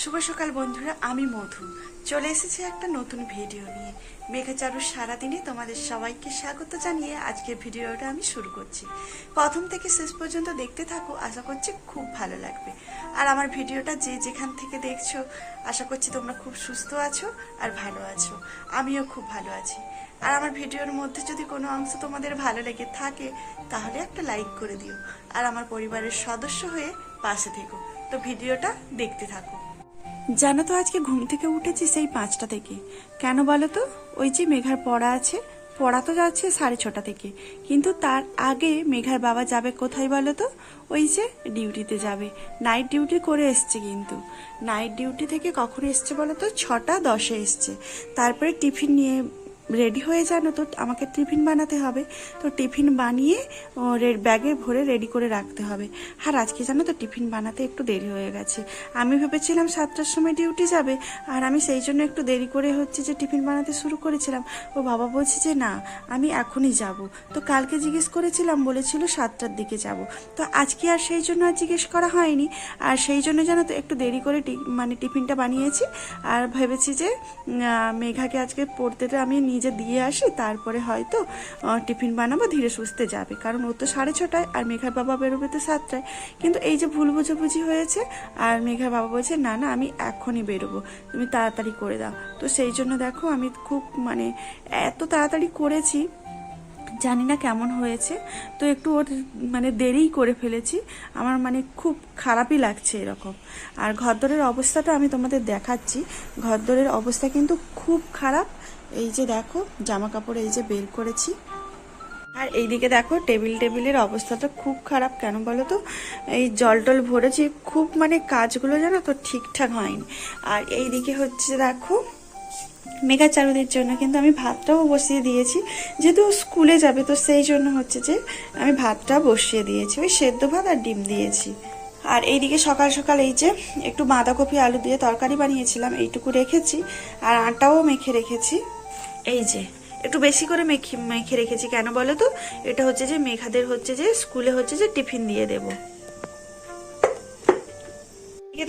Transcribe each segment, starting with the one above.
শুভ সকাল বন্ধুরা, আমি মধু চলে এসেছি একটা নতুন ভিডিও নিয়ে। মেঘা চারুর সারাদিনে তোমাদের সবাইকে স্বাগত জানিয়ে আজকের ভিডিওটা আমি শুরু করছি। প্রথম থেকে শেষ পর্যন্ত দেখতে থাকো, আশা করছি খুব ভালো লাগবে। আর আমার ভিডিওটা যে যেখান থেকে দেখছো, আশা করছি তোমরা খুব সুস্থ আছো আর ভালো আছো। আমিও খুব ভালো আছি। আর আমার ভিডিওর মধ্যে যদি কোনো অংশ তোমাদের ভালো লেগে থাকে তাহলে একটা লাইক করে দিও, আর আমার পরিবারের সদস্য হয়ে পাশে থেকো। তো ভিডিওটা দেখতে থাকো। জানো তো, আজকে ঘুম থেকে উঠেছি সেই 5টা থেকে। কেন বলো তো? ওই যে মেঘার পড়া আছে, পড়া তো যাচ্ছে 6:30 থেকে, কিন্তু তার আগে মেঘার বাবা যাবে কোথায় বলো তো? ওই যে ডিউটিতে যাবে। নাইট ডিউটি করে এসছে, কিন্তু নাইট ডিউটি থেকে কখন এসছে বলো তো? 6:10-এ এসছে। তারপরে টিফিন নিয়ে রেডি হয়ে জানো তো, আমাকে টিফিন বানাতে হবে। তো টিফিন বানিয়ে ব্যাগে ভরে রেডি করে রাখতে হবে। আর আজকে জানো তো, টিফিন বানাতে একটু দেরি হয়ে গেছে। আমি ভেবেছিলাম 7টার সময় ডিউটি যাবে, আর আমি সেই জন্য একটু দেরি করে হচ্ছে যে টিফিন বানাতে শুরু করেছিলাম। ও বাবা বলছে যে না, আমি এখনই যাব। তো কালকে জিজ্ঞেস করেছিলাম, বলেছিল 7টার দিকে যাব। তো আজকে আর সেই জন্য আর জিজ্ঞেস করা হয়নি। আর সেই জন্য জানো তো, একটু দেরি করে টিফিনটা বানিয়েছি। আর ভেবেছি যে মেঘাকে আজকে পড়তে আমি নিজে দিয়ে আসি, তারপরে হয়তো টিফিন বানাবো, ধীরে সুস্থে যাবে। কারণ ও তো 6:30, আর মেঘার বাবা বেরোবে তো 7টায়। কিন্তু এই যে ভুল বোঝাবুঝি হয়েছে, আর মেঘার বাবা বলছে না না, আমি এখনই বেরোবো, তুমি তাড়াতাড়ি করে দাও। তো সেই জন্য দেখো, আমি খুব এত তাড়াতাড়ি করেছি, জানি না কেমন হয়েছে। তো একটু ওর দেরিই করে ফেলেছি। আমার খুব খারাপই লাগছে এরকম। আর ঘরদোরের অবস্থাটা আমি তোমাদের দেখাচ্ছি। ঘরদোরের অবস্থা কিন্তু খুব খারাপ। এই যে দেখো, জামা কাপড় এই যে বের করেছি। আর এইদিকে দেখো, টেবিলের অবস্থাটা খুব খারাপ। কেন বলো তো? এই জল টল ভরেছি খুব, কাজগুলো জানো তো ঠিকঠাক হয়নি। আর এইদিকে হচ্ছে দেখো, মেঘা চারুদের জন্য কিন্তু আমি ভাতটাও বসিয়ে দিয়েছি। যেহেতু স্কুলে যাবে, তো সেই জন্য হচ্ছে যে আমি ভাতটা বসিয়ে দিয়েছি। ওই সেদ্ধ ভাত আর ডিম দিয়েছি। আর এইদিকে সকাল সকাল এই যে একটু বাঁধাকপি আলু দিয়ে তরকারি বানিয়েছিলাম, এইটুকু রেখেছি। আর আটাও মেখে রেখেছি। এই যে একটু বেশি করে মেখে রেখেছি। কেন বলো তো? এটা হচ্ছে যে মেঘাদের হচ্ছে যে স্কুলে হচ্ছে যে টিফিন দিয়ে দেবো।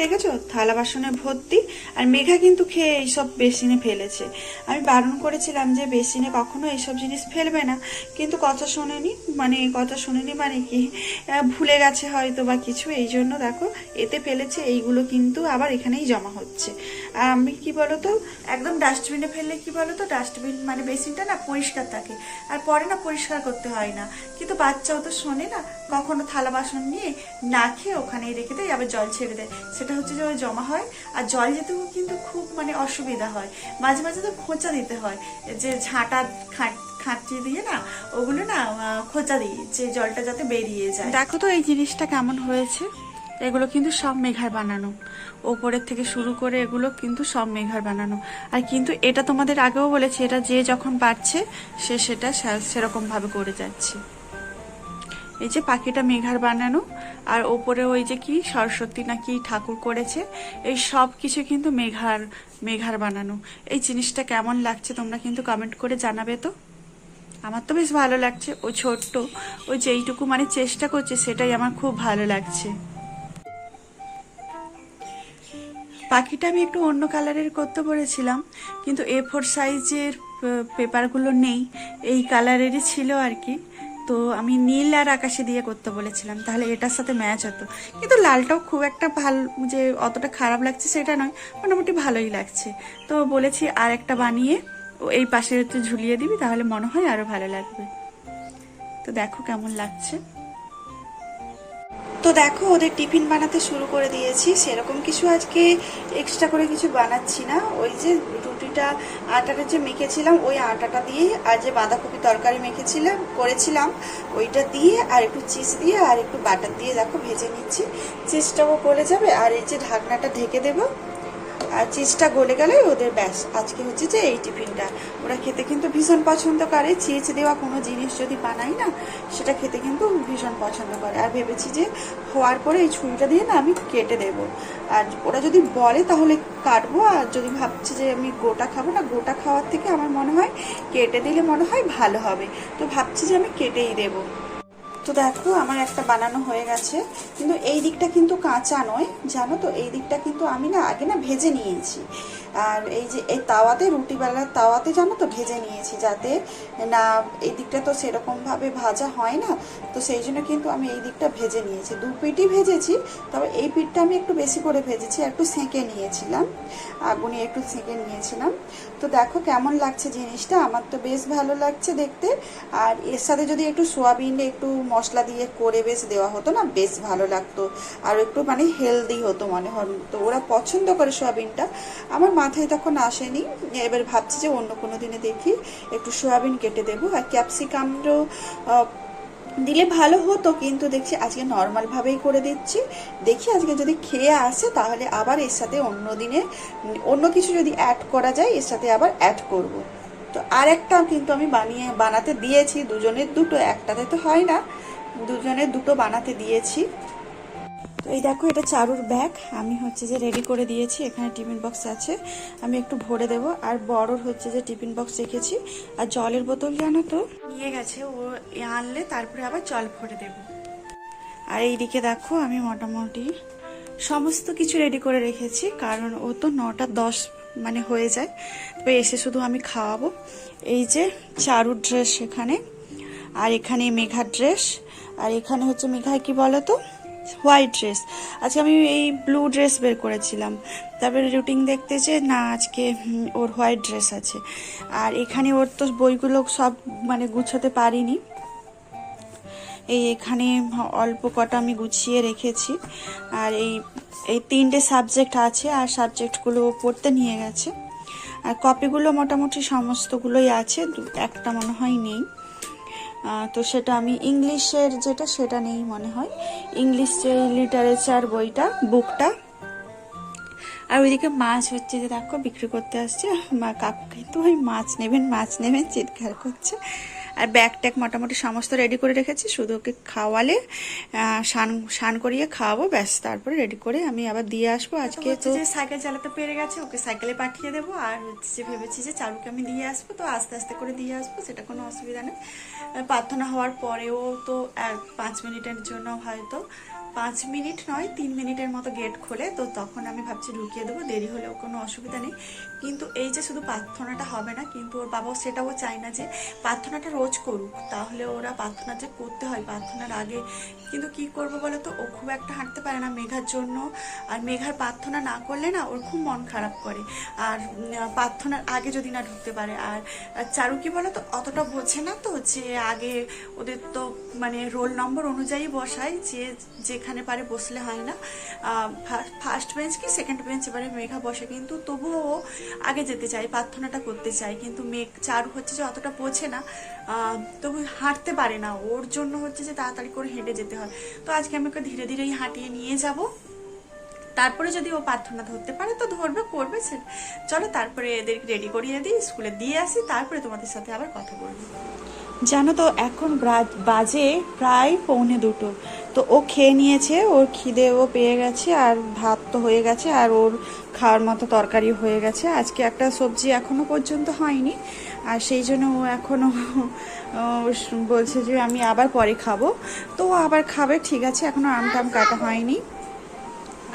দেখেছো, থালা বাসনে ভর্তি। আর মেঘা কিন্তু খেয়ে এইসব বেসিনে ফেলেছে। আমি বারণ করেছিলাম যে বেসিনে কখনো এইসব জিনিস ফেলবে না, কিন্তু কথা শোনেনি। মানে কি, ভুলে গেছে হয়তো বা কিছু, এই জন্য দেখো এতে ফেলেছে। এইগুলো কিন্তু আবার এখানেই জমা হচ্ছে। আর আমি কি বলতো, একদম ডাস্টবিনে ফেললে কি বলতো, ডাস্টবিন বেসিনটা না পরিষ্কার থাকে, আর পরে না পরিষ্কার করতে হয় না। কিন্তু বাচ্চাও তো শোনে না, কখনো থালা বাসন নিয়ে না খেয়ে ওখানেই রেখে দেয়, আবার জল ছেড়ে দেয়। সেটা হচ্ছে যে জমা হয়, আর জল যেতেও কিন্তু খুব অসুবিধা হয়। মাঝে মাঝে তো খোঁচা দিতে হয়, যে ঝাঁটা খাঁটি দিয়ে না, ওগুলো না খোঁচা দিই, যে জলটা যাতে বেরিয়ে যায়। দেখো তো এই জিনিসটা কেমন হয়েছে। এগুলো কিন্তু সব মেঘার বানানো, ওপরের থেকে শুরু করে এগুলো কিন্তু সব মেঘার বানানো। আর কিন্তু এটা তোমাদের আগেও বলেছি, এটা যে যখন পারছে সে সেটা সেরকম ভাবে করে যাচ্ছে। এই যে পাখিটা মেঘার বানানো, আর ওপরে ওই যে কি সরস্বতী না কি ঠাকুর করেছে, এই সব কিছু কিন্তু মেঘার বানানো। এই জিনিসটা কেমন লাগছে তোমরা কিন্তু কমেন্ট করে জানাবে তো। আমার তো বেশ ভালো লাগছে। ও ছোট্ট, ও যেইটুকু চেষ্টা করছে, সেটাই আমার খুব ভালো লাগছে। পাখিটা আমি একটু অন্য কালারের করতে বলেছিলাম, কিন্তু A4 সাইজের পেপারগুলো নেই, এই কালারেরই ছিল আর কি। তো আমি নীল আর আকাশি দিয়ে করতে বলেছিলাম, তাহলে এটার সাথে ম্যাচ হতো। কিন্তু লালটাও খুব একটা ভালো যে অতটা খারাপ লাগছে সেটা নয়, মোটামুটি ভালোই লাগছে। তো বলেছি আর একটা বানিয়ে এই পাশে হচ্ছে ঝুলিয়ে দিবি, তাহলে মনে হয় আরো ভালো লাগবে। তো দেখো কেমন লাগছে। তো দেখো, ওদের টিফিন বানাতে শুরু করে দিয়েছি। সেরকম কিছু আজকে এক্সট্রা করে কিছু বানাচ্ছি না। ওই যে রুটিটা আটাটা যে মেখেছিলাম, ওই আটাটা দিয়ে, আর যে বাঁধাকপি তরকারি করেছিলাম, ওইটা দিয়ে, আর একটু চিজ দিয়ে, আর একটু বাটার দিয়ে দেখো ভেজে নিচ্ছি। চিজটাও গলে যাবে, আর এই যে ঢাকনাটা ঢেকে দেবো। আর চিজটা গলে গেলে ওদের ব্যাস আজকে হচ্ছে যে এই টিফিনটা। ওরা খেতে কিন্তু ভীষণ পছন্দ করে। চিজ দেওয়া কোনো জিনিস যদি বানাই না, সেটা খেতে কিন্তু ভীষণ পছন্দ করে। আর ভেবেছি যে হওয়ার পরে এই ছুরিটা দিয়ে না আমি কেটে দেব। আর ওরা যদি বলে তাহলে কাটবো, আর যদি ভাবছি যে আমি গোটা খাবো না, গোটা খাওয়ার থেকে আমার মনে হয় কেটে দিলে মনে হয় ভালো হবে। তো ভাবছি যে আমি কেটেই দেবো। তো দেখো আমার একটা বানানো হয়ে গেছে, কিন্তু এই দিকটা কিন্তু কাঁচা নয়, জানো তো। এই দিকটা কিন্তু আমি না আগে না ভেজে নিয়েছি। আর এই যে এই তাওয়াতে, রুটি বেলার তাওয়াতে জানো তো ভেজে নিয়েছি, যাতে না এই দিকটা তো সেরকমভাবে ভাজা হয় না, তো সেই জন্য কিন্তু আমি এই দিকটা ভেজে নিয়েছি। দু পিঠই ভেজেছি, তবে এই পিঠটা আমি একটু বেশি করে ভেজেছি, একটু সেঁকে নিয়েছিলাম, আগুনে একটু সেঁকে নিয়েছিলাম। তো দেখো কেমন লাগছে জিনিসটা, আমার তো বেশ ভালো লাগছে দেখতে। আর এর সাথে যদি একটু সোয়াবিন একটু মশলা দিয়ে করে বেশ দেওয়া হতো না, বেশ ভালো লাগতো, আর একটু মানে হেলদি হতো মনে হয়। তো ওরা পছন্দ করে সোয়াবিনটা, আমার মাথায় তখন আসেনি। এবার ভাবছি যে অন্য কোনো দিনে দেখি একটু সোয়াবিন কেটে দেবো, আর ক্যাপসিকামও দিলে ভালো হতো, কিন্তু দেখছি আজকে নর্মালভাবেই করে দিচ্ছি। দেখি আজকে যদি খেয়ে আসে তাহলে আবার এর সাথে অন্য দিনে অন্য কিছু যদি অ্যাড করা যায় এর সাথে আবার অ্যাড করব। তো আর একটা কিন্তু আমি বানাতে দিয়েছি, দুজনের দুটো, একটাতে তো হয় না, দুজনের দুটো বানাতে দিয়েছি। তো এই দেখো এটা চারুর ব্যাগ, আমি হচ্ছে যে রেডি করে দিয়েছি। এখানে টিফিন বক্স আছে, আমি একটু ভরে দেব। আর বড়র হচ্ছে যে টিফিন বক্স রেখেছি, আর জলের বোতল জানো তো নিয়ে গেছে, ও আনলে তারপরে আবার জল ভরে দেব। আর এইদিকে দেখো আমি মোটামুটি সমস্ত কিছু রেডি করে রেখেছি, কারণ ও তো 9:10 মানে হয়ে যায়, তবে এসে শুধু আমি খাওয়াবো। এই যে চারুর ড্রেস এখানে, আর এখানে মেঘার ড্রেস, আর এখানে হচ্ছে মেঘায় কি বলো তো হোয়াইট ড্রেস। আজকে আমি এই ব্লু ড্রেস বের করেছিলাম, তারপরে রুটিন দেখতে যে না আজকে ওর হোয়াইট ড্রেস আছে। আর এখানে ওর তো বইগুলো সব মানে গুছাতে পারিনি, এই এখানে অল্প কটা আমি গুছিয়ে রেখেছি। আর এই 3টে সাবজেক্ট আছে, আর সাবজেক্টগুলো পড়তে নিয়ে গেছে। আর কপিগুলো মোটামুটি সমস্তগুলোই আছে, একটা মনে হয় নেই। তো সেটা আমি ইংলিশের যেটা সেটা নেই মনে হয়, ইংলিশ যে লিটারেচার বইটা বুকটা। আর ওইদিকে মাছ হচ্ছে যে দেখো বিক্রি করতে আসছে, মা কাকু কিন্তু ওই মাছ নেবেন চিৎকার করছে। আর ব্যাগ ট্যাগ মোটামুটি সমস্ত রেডি করে রেখেছি, শুধু ওকে খাওয়ালে স্নান করিয়ে খাওয়াবো, ব্যাস তারপরে রেডি করে আমি আবার দিয়ে আসবো। আজকে তো যে সাইকেল চালাতে পেরে গেছে, ওকে সাইকেলে পাঠিয়ে দেবো। আর হচ্ছে যে ভেবেছি যে চারুকে আমি দিয়ে আসবো, তো আস্তে আস্তে করে দিয়ে আসবো, সেটা কোনো অসুবিধা নেই। প্রার্থনা হওয়ার পরেও তো 5 মিনিটের জন্য, হয়তো 5 মিনিট নয় 3 মিনিটের মতো গেট খোলে, তো তখন আমি ভাবছি ঢুকিয়ে দেবো, দেরি হলেও কোনো অসুবিধা নেই। কিন্তু এই যে শুধু প্রার্থনাটা হবে না, কিন্তু ওর বাবাও সেটাও চায় না যে প্রার্থনাটা রোজ করুক, তাহলে ওরা প্রার্থনা যে করতে হয় প্রার্থনার আগে। কিন্তু কি করবো বলো তো, ও খুব একটা হাঁটতে পারে না মেঘার জন্য, আর মেঘার প্রার্থনা না করলে না ওর খুব মন খারাপ করে, আর প্রার্থনার আগে যদি না ঢুকতে পারে। আর চারু কি বলো তো অতটা বোঝে না, তো যে আগে ওদের তো মানে রোল নম্বর অনুযায়ী বসায়, যে যেখানে পারে বসলে হয় না, ফার্স্ট বেঞ্চ কি সেকেন্ড বেঞ্চ এবারে মেঘা বসে, কিন্তু তবুও ও আগে যেতে চায়, প্রার্থনাটা করতে চায়। কিন্তু চারু হচ্ছে যে অতটা বোঝে না, তবু হাঁটতে পারে না, ওর জন্য হচ্ছে যে তাড়াতাড়ি করে হেঁটে যেতে হয়। তো আজকে আমি ওকে ধীরে ধীরেই হাঁটিয়ে নিয়ে যাব, তারপরে যদি ও প্রার্থনা ধরতে পারে তো ধরবে, করবে। চলো তারপরে এদের রেডি করিয়ে দিই, স্কুলে দিয়ে আসি, তারপরে তোমাদের সাথে আবার কথা বলবো। জানো তো এখন বাজে প্রায় 1:45, তো ও খেয়ে নিয়েছে, ওর খিদেও পেয়ে গেছে, আর ভাত তো হয়ে গেছে, আর ওর খাওয়ার মতো তরকারি হয়ে গেছে। আজকে একটা সবজি এখনো পর্যন্ত হয়নি, আর সেই জন্য ও এখনো বলছে যে আমি আবার পরে খাবো, তো ও আবার খাবে, ঠিক আছে। এখনো আম টাম কাটা হয়নি।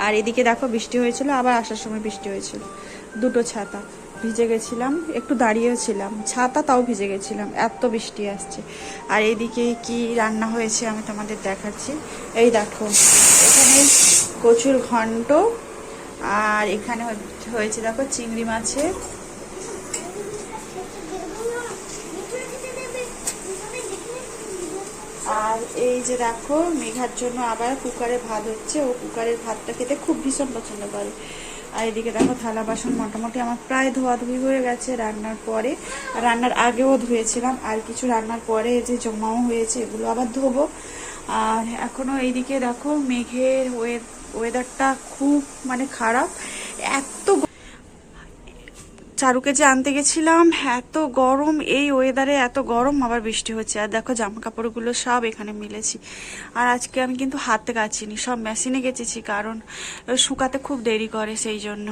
আর এদিকে দেখো বৃষ্টি হয়েছিল, আবার আসার সময় বৃষ্টি হয়েছিল, দুটো ছাতা ভিজে গেছিলাম, একটু দাঁড়িয়েও ছিলাম, ছাতা তাও ভিজে গেছিলাম, এত বৃষ্টি আসছে। আর এদিকে কি রান্না হয়েছে আমি তোমাদের দেখাচ্ছি। এই দেখো এখানে কচুর ঘন্ট, আর এখানে হয়েছে দেখো চিংড়ি মাছের, আর এই যে দেখো মেঘার জন্য আবার কুকারে ভাত হচ্ছে, ও কুকারের ভাতটা খেতে খুব ভীষণ পছন্দ করে। আর এদিকে দেখো থালা বাসন মোটামুটি আমার প্রায় ধোয়াধুয়ি হয়ে গেছে রান্নার পরে, রান্নার আগেও ধুয়েছিলাম, আর কিছু রান্নার পরে যে জমাও হয়েছে এগুলো আবার ধোবো। আর এখনো এইদিকে দেখো মেঘের ওয়েদারটা খুব মানে খারাপ, এত চারুকে যে আনতে গেছিলাম এত গরম, এই ওয়েদারে এত গরম, আবার বৃষ্টি হচ্ছে। আর দেখো জামা কাপড়গুলো সব এখানে মিলেছি, আর আজকে আমি কিন্তু হাতে কাচিনি, সব মেশিনে গেছেছি, কারণ শুকাতে খুব দেরি করে সেই জন্য।